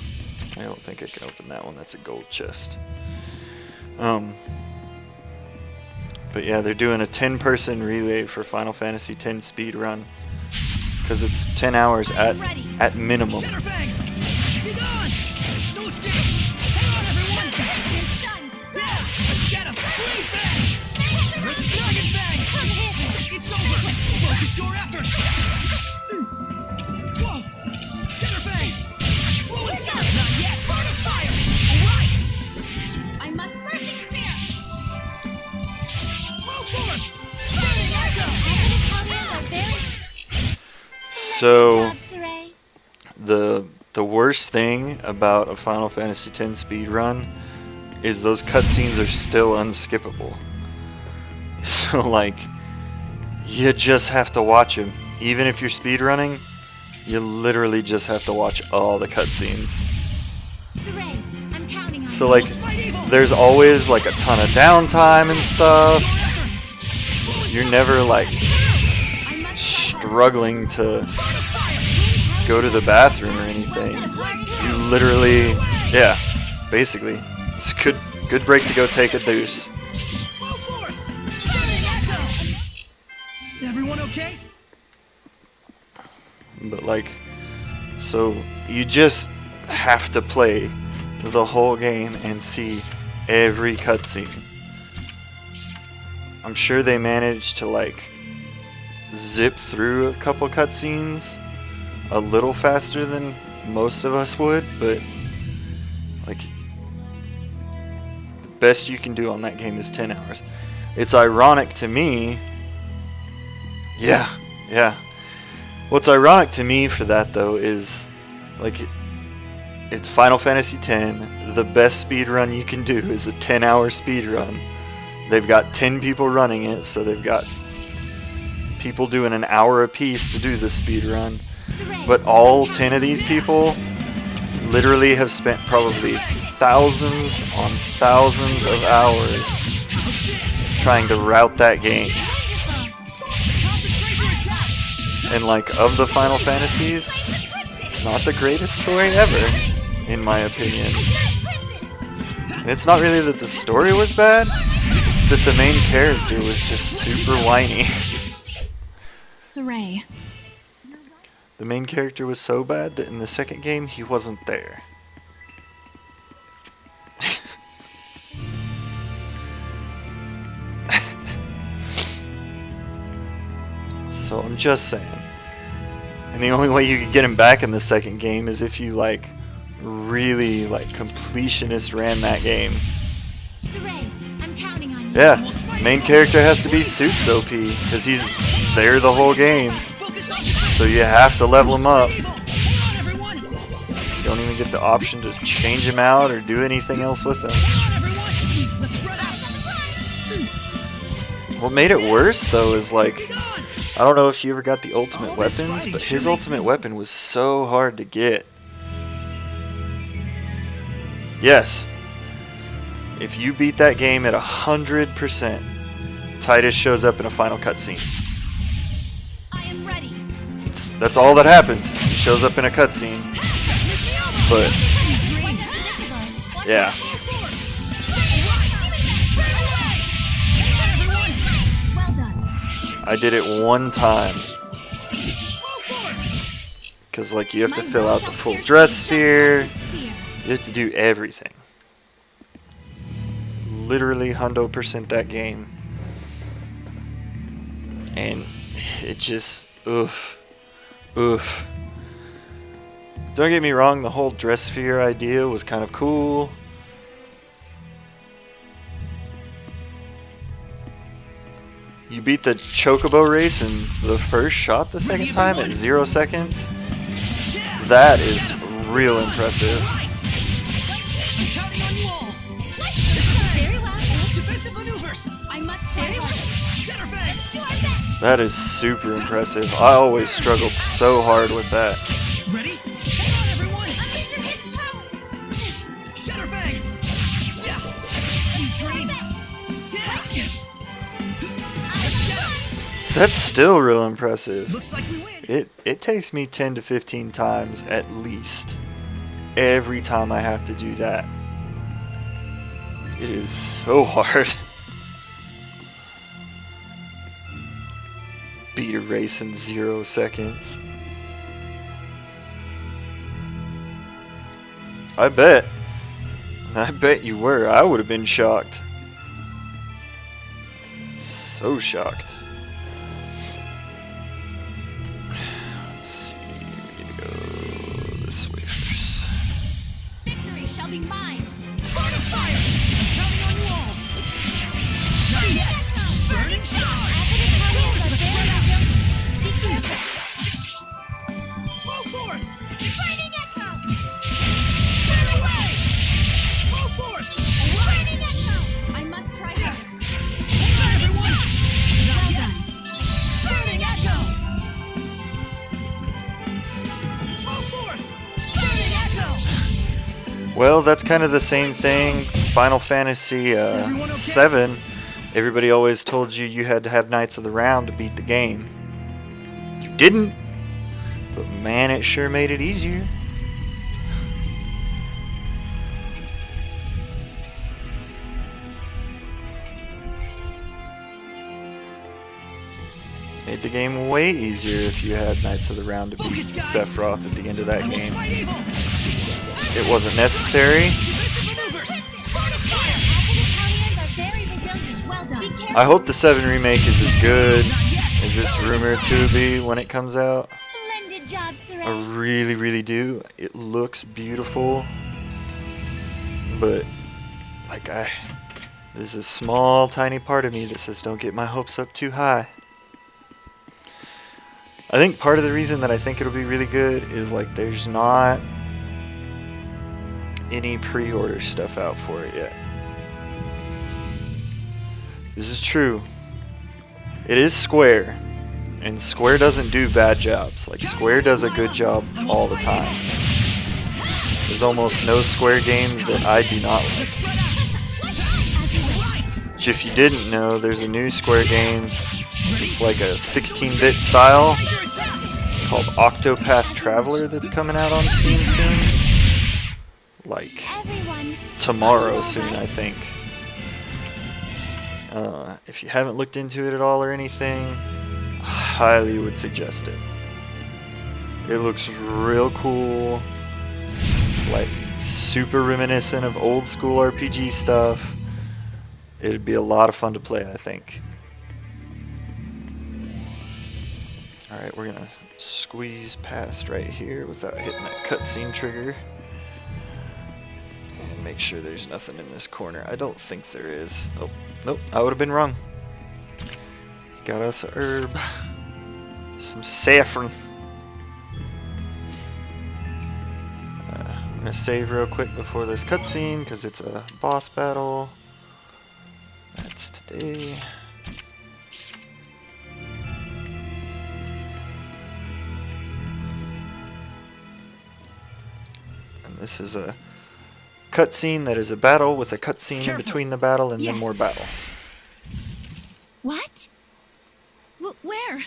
I don't think I can open that one. That's a gold chest. But yeah, they're doing a 10-person relay for Final Fantasy X speed run because it's 10 hours at minimum. Shatterbang! Be gone! No escape! Hang on, everyone! Yeah! Let's get him! Blaze bang! Dragon bang! It's over! Focus your efforts! Whoa! Shatterbang! Fluid sound! Not yet! Burn of fire! Alright! I must burning spear. Move forward! Burning echo. Hellions are very So Good job, Saray. the worst thing about a Final Fantasy X speed run is those cutscenes are still unskippable. So like, you just have to watch them. Even if you're speed running, you literally just have to watch all the cutscenes. Saray, I'm counting on So you. like, there's always like a ton of downtime and stuff. You're never like I must struggling to go to the bathroom or anything. You literally, yeah, basically, it's a good break to go take a deuce. Move forward! Burning echo! Everyone okay? But like, so you just have to play the whole game and see every cutscene. I'm sure they managed to like zip through a couple cutscenes a little faster than most of us would, but like, the best you can do on that game is 10 hours. It's ironic to me. Yeah. What's ironic to me for that though is like, it's Final Fantasy X. The best speed run you can do is a 10-hour speed run. They've got 10 people running it, so they've got people doing an hour apiece to do the speed run. But all 10 of these people literally have spent probably thousands on thousands of hours trying to route that game. And like, of the Final Fantasies, not the greatest story ever, in my opinion. And it's not really that the story was bad, it's that the main character was just super whiny. Saray. The main character was so bad that in the second game, he wasn't there. So I'm just saying. And the only way you could get him back in the second game is if you like really like completionist ran that game. Saray, I'm counting on you. Yeah, main character has to be Soup's OP because he's there the whole game. So you have to level him up. You don't even get the option to change him out or do anything else with him. What made it worse though is like, I don't know if you ever got the ultimate weapons, but his ultimate weapon was so hard to get. Yes, if you beat that game at 100%, Titus shows up in a final cutscene. I am ready. That's all that happens. He shows up in a cutscene. But yeah, Well done. I did it one time. Because like, you have to fill out the full dress sphere. You have to do everything. Literally 100% that game. And it just, oof. Don't get me wrong, the whole dress sphere idea was kind of cool. You beat the Chocobo race in the first shot the second time at 0 seconds. That is real impressive. Very well. Defensive maneuvers. I must very well. Shatterbang. Do our best. That is super impressive. I always struggled so hard with that. Ready? Hang on, everyone. Unleash your hidden That's still real impressive. Looks like we win. It takes me 10 to 15 times at least every time I have to do that. It is so hard. Beat a race in 0 seconds. I bet you were. I would have been shocked. So shocked. Let's see, we need to go this way first. Victory shall be mine. Burn of fire! I'm counting on you all. Not yet. Burning stars. Be careful. Go forth. Fighting echo. Burn away. Go forth. Fighting echo. I must try to. Hold on, everyone. Not yet. Burning echo. Go forth. Burning echo. Well, that's kind of the same thing. Final Fantasy 7. Everybody always told you you had to have Knights of the Round to beat the game. You didn't, but man, it sure made it easier. Made the game way easier if you had Knights of the Round to beat Sephiroth at the end of that I will game. fight evil. It wasn't necessary. Defensive maneuvers. Burn of fire. Apple's are very resilient. Well done. Be careful. I hope the 7 remake is as good as it's rumored to be when it comes out. Splendid job, Saray. I really, really do. It looks beautiful, but like there's a small, tiny part of me that says don't get my hopes up too high. I think part of the reason that I think it'll be really good is like there's not any pre-order stuff out for it yet. This is true. It is Square, and Square doesn't do bad jobs. Like Square does a good job all the time. There's almost no Square game that I do not like. Which if you didn't know, there's a new Square game. It's like a 16-bit style called Octopath Traveler that's coming out on Steam soon. Like Everyone. tomorrow soon, I think. If you haven't looked into it at all or anything, I highly would suggest it. It looks real cool, like super reminiscent of old school RPG stuff. It'd be a lot of fun to play, I think. Alright, we're gonna squeeze past right here without hitting that cutscene trigger. And make sure there's nothing in this corner. I don't think there is. Oh, nope, I would have been wrong. Got us a herb. Some saffron. I'm gonna save real quick before this cutscene because it's a boss battle. That's today. And this is a cutscene that is a battle with a cutscene in between the battle and then Yes. more battle. What? Where?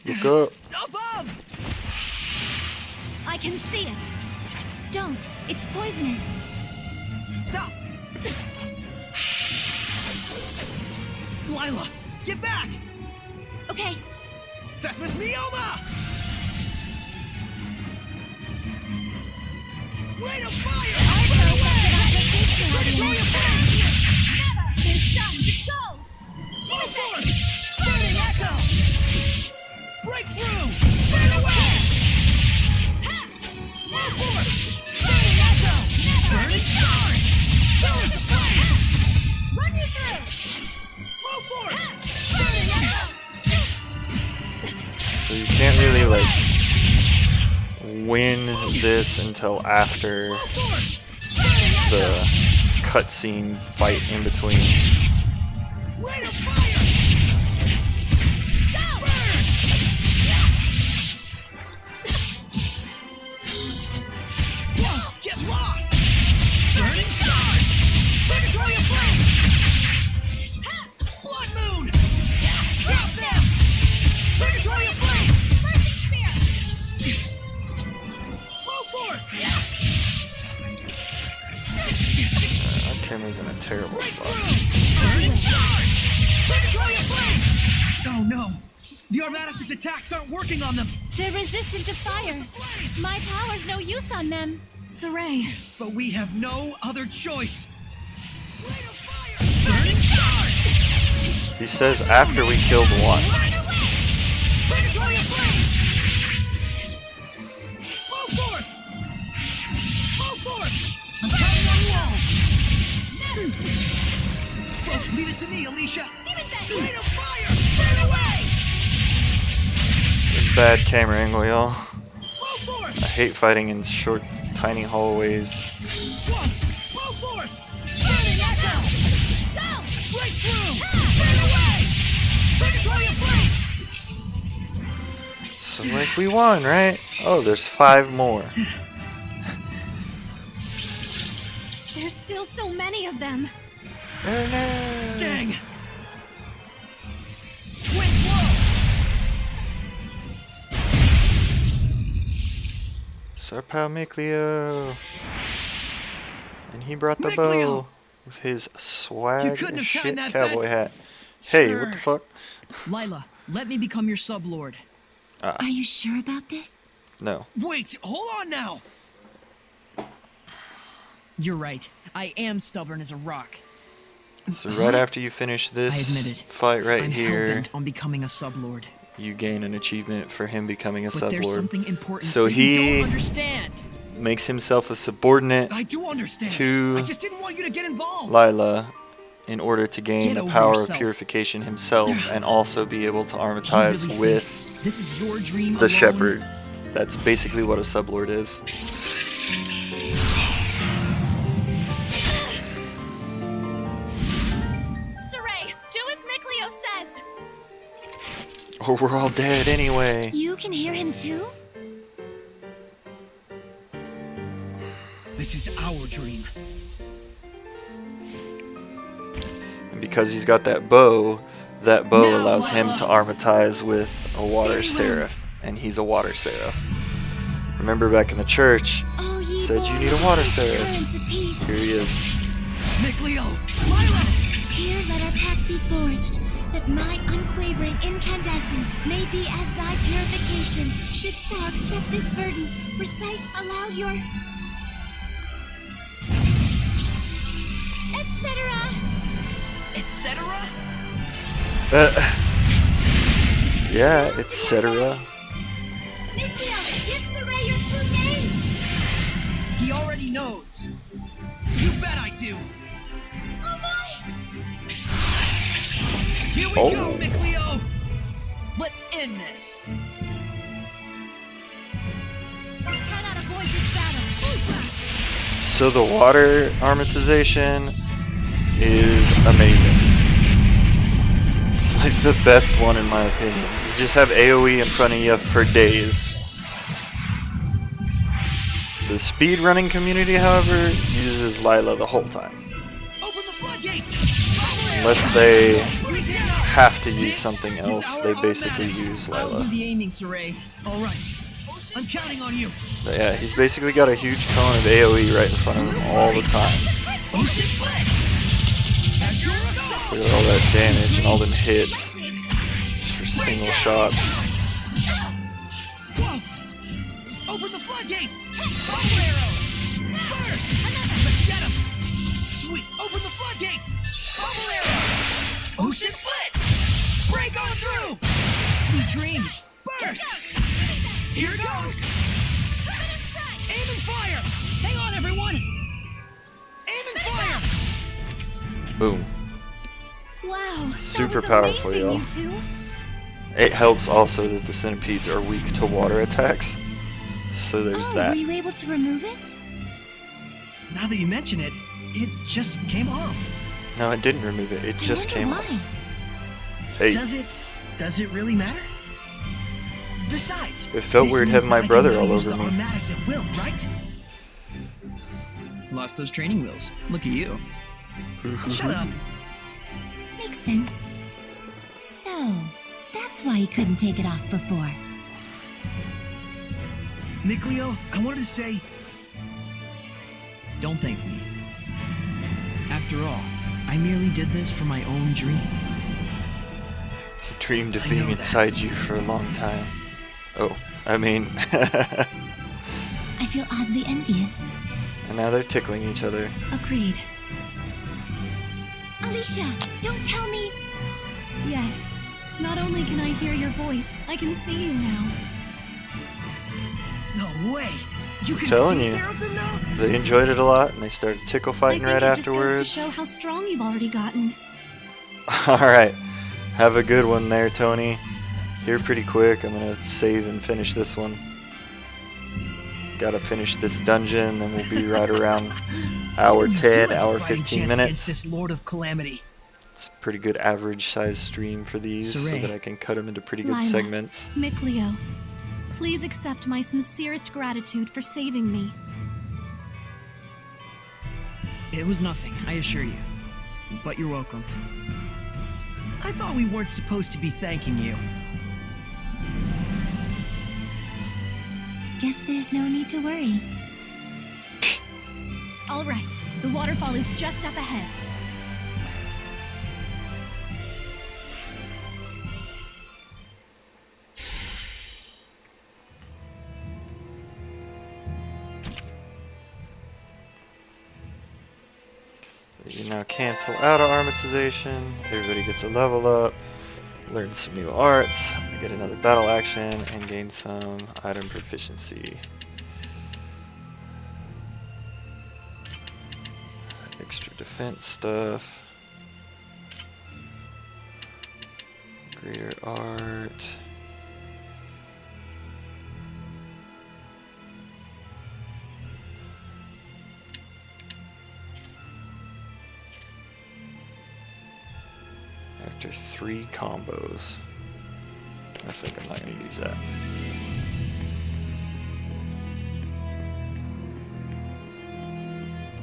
Look up. Above. I can see it. Don't. It's poisonous. Stop. Lila, get back. Okay. Thefmas Mioma. Rain of fire. Predatory effect. There's time to go. Go forth. Burning echo. Break through. Burn away. Go forth. Burning echo. Burning stars. Pillars of flame. Run you through. Go forth. Burning echo. So you can't really like win this until after Go forth. Burning echo. the cutscene fight in between. Rain of fire. Go. Whoa, get lost. Burning stars. Predatory flame. Blood moon. The Armatis' attacks aren't working on them! They're resistant to fire. My power's no use on them. Saray, But we have no other choice! Rain of fire! Burning charge! He says after we killed one. Purgatory of flame! Flow forth! Flow forth! I'm counting on you all! Oh, leave it to me, Alicia! Rain of fire! Burn away! Bad camera angle, y'all. Flow forth! I hate fighting in short, tiny hallways. One! Flow forth! Burning echo! Go! Break through! Burn away! Purgatory of flame! So like we won, right? Oh, there's 5 more. there's still so many of them. Oh no! Dang! Twin blow! Sir Pal Mikleo. And he brought the Mikleo! bow with his swag You couldn't and have timed shit that cowboy better. hat. Hey, Sir. what the fuck? Lila, let me become your sublord. Are you sure about this? No. Wait, hold on now! You're right. I am stubborn as a rock. So right after you finish this I admit it. fight right I'm here, hell-bent on becoming a sublord. you gain an achievement for him becoming a But there's sublord. something important So that you he- don't understand. Makes himself a subordinate I do understand. To I just didn't want you to get involved. Lila in order to gain Get the over power of yourself. purification himself and also be able to Do you armatize really with think this is your dream the alone? shepherd. That's basically what a sublord is. Saray, do as Mikleo says. Or we're all dead anyway. You can hear him too? This is our dream. And because he's got that bow Now, allows him Lila. to armatize with a water Very well. seraph. And he's a water seraph. Remember back in the church, Oh, ye said you born need a water of seraph. currents of peace. Here he is. Mikleo! Lila! Here let our pact be forged, that my unquavering incandescence may be as thy purification. Shouldst thou accept this burden, recite aloud your... etc. Etc. Yeah, etc. Mikleo, give Saray your true name! He already knows. You bet I do! Oh my! Here we Oh. go, Mikleo! Let's end this. We cannot avoid this battle. So the water armatization is amazing. It's like the best one in my opinion. You just have AoE in front of you for days. The speedrunning community, however, uses Lila the whole time. Open the floodgates! Unless they Breathe down! have to use This something is else, our they basically Armatis. use I'll do Lila. the aiming, Saray. All right. I'm counting on you. But yeah, he's basically got a huge cone of AoE right in front of him all the time. Ocean Blitz! As your assault! Look at all that damage and all them hits. Just for single shots. Whoa! Open the floodgates! Bubble arrow! Burst! Let's get him! Sweet! Open the floodgates! Bubble arrow! Ocean Blitz! Break on through! Sweet dreams! Burst! Here goes! Aim and fire! Hang on, everyone! Aim and fire! Boom. Wow, Super that was powerful, amazing, y'all. you two. It helps also that the centipedes are weak to water attacks. So there's Oh, that. were you able to remove it? Now that you mention it, it just came off. No, it didn't remove it. It just I came wonder off. why. Hey, Does it really matter? Besides, It felt this weird means having my that I brother can now all use over the me. Armatis at will, right? Lost those training wheels. Look at you. Shut up. Makes sense. So, that's why he couldn't take it off before. Mikleo, I wanted to say, Don't thank me. After all, I merely did this for my own dream. He dreamed of I being know that. inside you for a long time. Oh, I mean, I feel oddly envious. and now they're tickling each other. Agreed. Alicia, don't tell me. Yes. Not only can I hear your voice, I can see you now. No way! You can telling see you. Seraphim now? They enjoyed it a lot, and they started tickle I fighting think right it just goes afterwards. to show how strong you've already gotten. Alright, have a good one there, Tony. Here pretty quick, I'm gonna save and finish this one. Gotta finish this dungeon, then we'll be right around hour You 10, do have a hour fighting 15 chance minutes. against this Lord of Calamity. It's a pretty good average size stream for these, so Saray. that I can cut them into pretty good Lila. segments. Mikleo, please accept my sincerest gratitude for saving me. It was nothing, I assure you. But you're welcome. I thought we weren't supposed to be thanking you. Guess there's no need to worry. All right, the waterfall is just up ahead. You now cancel out of armatization. Everybody gets a level up, learn some new arts, get another battle action, and gain some item proficiency. Extra defense stuff. Greater art. After 3 combos. I think I'm not going to use that.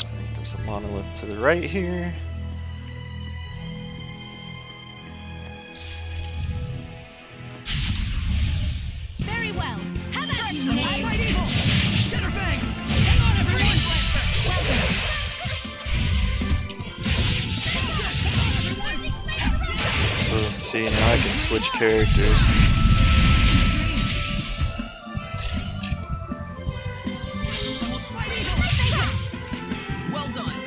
I think there's a monolith to the right here. Very well. How about you, Fight evil! Shadowfang! Hang on, everyone! Oh, see, now I can switch characters. Well done.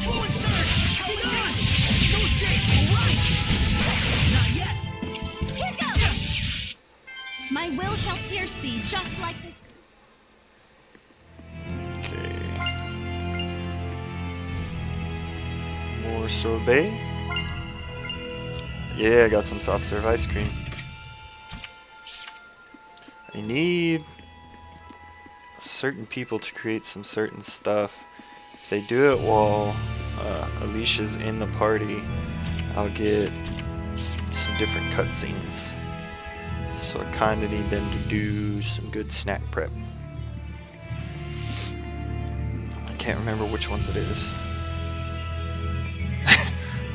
Forward surge! Hang on! No escape! All right! Not yet! Here goes! My will shall pierce thee, just like this. Okay. More sorbet. Yeah, I got some soft serve ice cream. I need certain people to create some certain stuff. If they do it while Alicia's in the party, I'll get some different cutscenes. So I kinda need them to do some good snack prep. I can't remember which ones it is.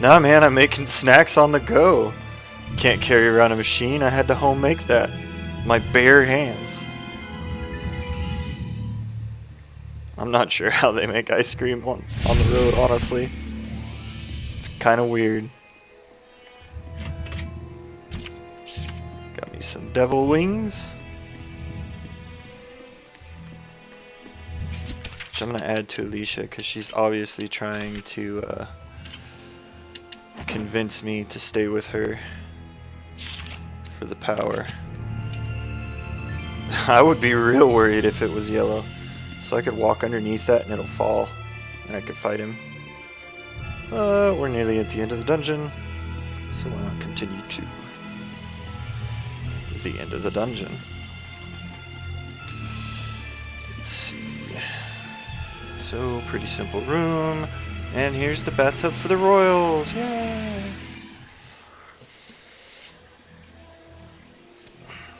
Nah, man, I'm making snacks on the go. Can't carry around a machine. I had to home make that. My bare hands. I'm not sure how they make ice cream on the road, honestly. It's kind of weird. Got me some devil wings. Which I'm going to add to Alicia because she's obviously trying to convince me to stay with her for the power. I would be real worried if it was yellow. So I could walk underneath that and it'll fall. And I could fight him. We're nearly at the end of the dungeon. So why not continue to the end of the dungeon. Let's see. So, pretty simple room. And here's the bathtub for the royals. Yay!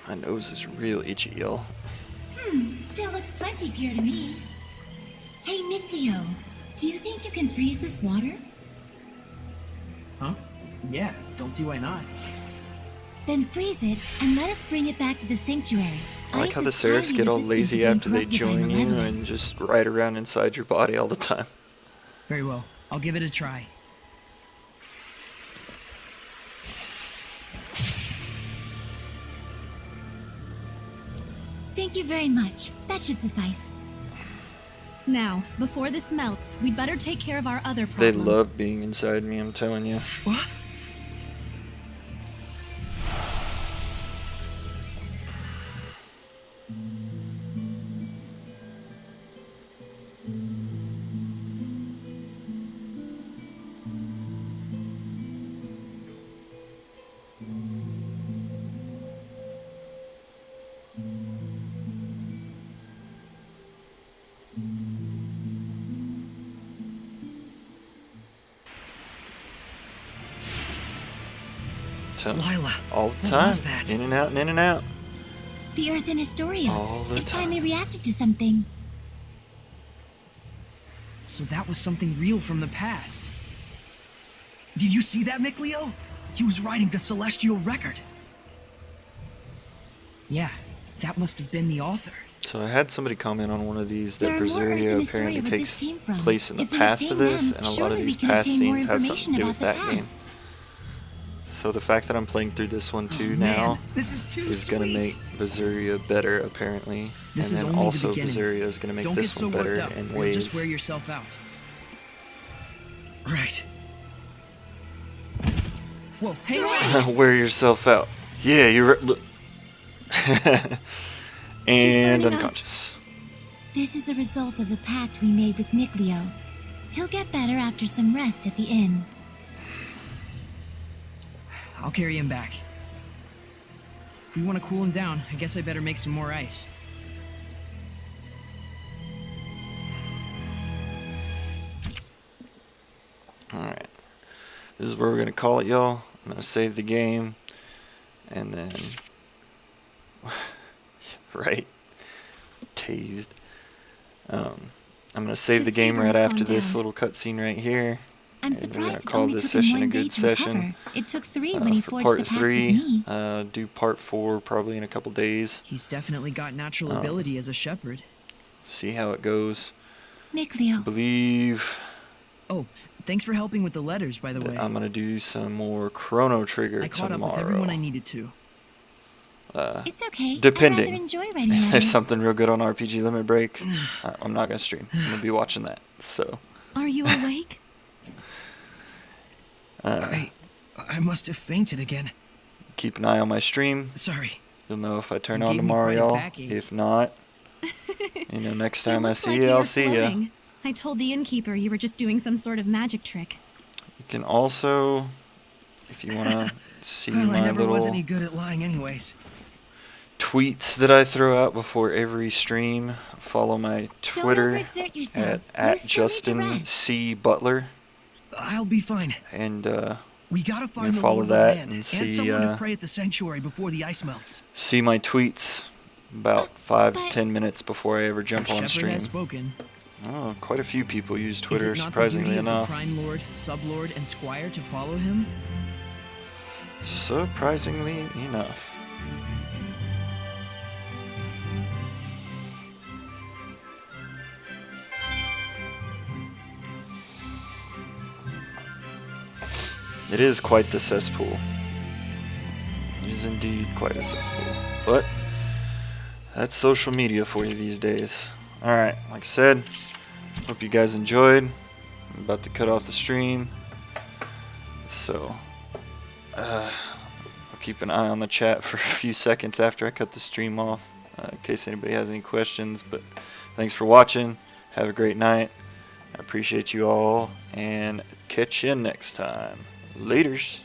My nose is real itchy, y'all. Still looks plenty pure to me. Hey, Mikleo, do you think you can freeze this water? Huh? Yeah, don't see why not. Then freeze it and let us bring it back to the sanctuary. I like how the Ice is seraphs highly get all resistant to lazy being after they corrupted by join you and malevolence. just ride around inside your body all the time. Very well. I'll give it a try. Thank you very much. That should suffice. Now, before this melts, we'd better take care of our other They problem. love being inside me, I'm telling you. What? So, Lila, all the what time. was that? In and out and in and out. The Earth in Astoria. All the It time. finally reacted to something. So that was something real from the past. Did you see that, Mikleo? He was writing the celestial record. Yeah, that must have been the author. So I had somebody comment on one of these that There are more Earth Berseria in Astoria apparently where takes this came from. place in the If we past of obtain this, them, and a lot surely of we these can past obtain more scenes have something information to do about with the that game. past. So the fact that I'm playing through this one too Oh, now man, this is too is going to sweet. make Berseria better apparently, This and is then only the also beginning. Berseria is going to make Don't get this so one better worked up. in You'll just ways. wear yourself out. Right. Whoa, hang on! Wear yourself out. Yeah, you're look. And burning up. unconscious. This is a result of the pact we made with Mikleo. He'll get better after some rest at the inn. I'll carry him back. If we want to cool him down, I guess I better make some more ice. Alright. This is where we're going to call it, y'all. I'm going to save the game. And then... right? Tased. I'm going to save the His game fever right has after gone this down. little cutscene right here. I'm And we're gonna surprised it call only this took him session a 1 day good to session. recover. It took 3 when he For forged part the pact 3, with me. do part 4 probably in a couple days. He's definitely got natural Um, ability as a shepherd. See how it goes. Mikleo, Believe Oh, thanks for helping with the letters, by the that way. I'm gonna do some more Chrono Trigger I caught tomorrow. up with everyone I needed to. it's okay. Depending. I rather enjoy writing If letters. there's something real good on RPG Limit Break, I'm not gonna stream. I'm gonna be watching that. So, Are you awake? I must have fainted again. keep an eye on my stream. Sorry. You'll know if I turn You on gave me tomorrow, quite a y'all. backache. If not, next time I It see looked you, like I'll were see ya. floating. I told the innkeeper you were just doing some sort of magic trick. You can also, if you wanna see Well, I my never was little any good at lying anyways. tweets that I throw out before every stream, follow my Don't Twitter overexert yourself. at You still need to Justin rest. C. Butler, I'll be fine. and We gotta You find the follow Lord of the that Land and and see, someone to uh, pray at the sanctuary before the ice melts. see my tweets about 5 to but- 10 minutes before I ever jump on Shepherd stream. has spoken. Oh, quite a few people use Is Twitter, it not surprisingly the duty enough. of the Prime Lord, Sublord, and Squire to follow him? Surprisingly enough. It is quite the cesspool. It is indeed quite a cesspool. But that's social media for you these days. Alright, like I said, hope you guys enjoyed. I'm about to cut off the stream. So, I'll keep an eye on the chat for a few seconds after I cut the stream off, in case anybody has any questions. But thanks for watching. Have a great night. I appreciate you all, and catch you next time. Laters.